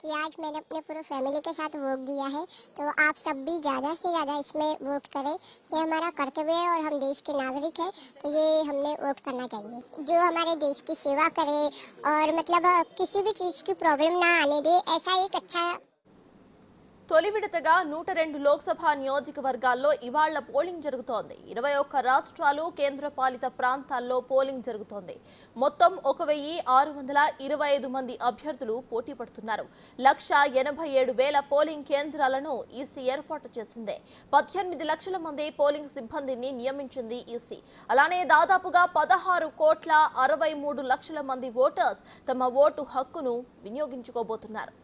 कि आज मैंने अपने पूरे फैमिली के साथ वोट दिया है, तो आप सब भी ज़्यादा से ज़्यादा इसमें वोट करें। ये हमारा कर्तव्य है और हम देश के नागरिक हैं, तो ये हमने वोट करना चाहिए। जो हमारे देश की सेवा करे और मतलब किसी भी चीज़ की प्रॉब्लम ना आने दे, ऐसा एक अच्छा తొలి విడతగా 102 లోక్సభ నియోజకవర్గాల్లో ఇవాళ్ల పోలింగ్ జరుగుతోంది. 21 రాష్ట్రాలు కేంద్రపాలిత ప్రాంతాల్లో పోలింగ్ జరుగుతోంది. మొత్తం 1625 మంది అభ్యర్థులు పోటీ పడుతున్నారు. 1,87,000 పోలింగ్ కేంద్రాలను ఈసీ ఏర్పాటు చేసింది. 18 లక్షల మంది పోలింగ్ సిబ్బందిని నియమించింది ఈసీ. అలానే దాదాపుగా 16,63 లక్షల మంది ఓటర్స్ తమ ఓటు హక్కును వినియోగించుకోబోతున్నారు.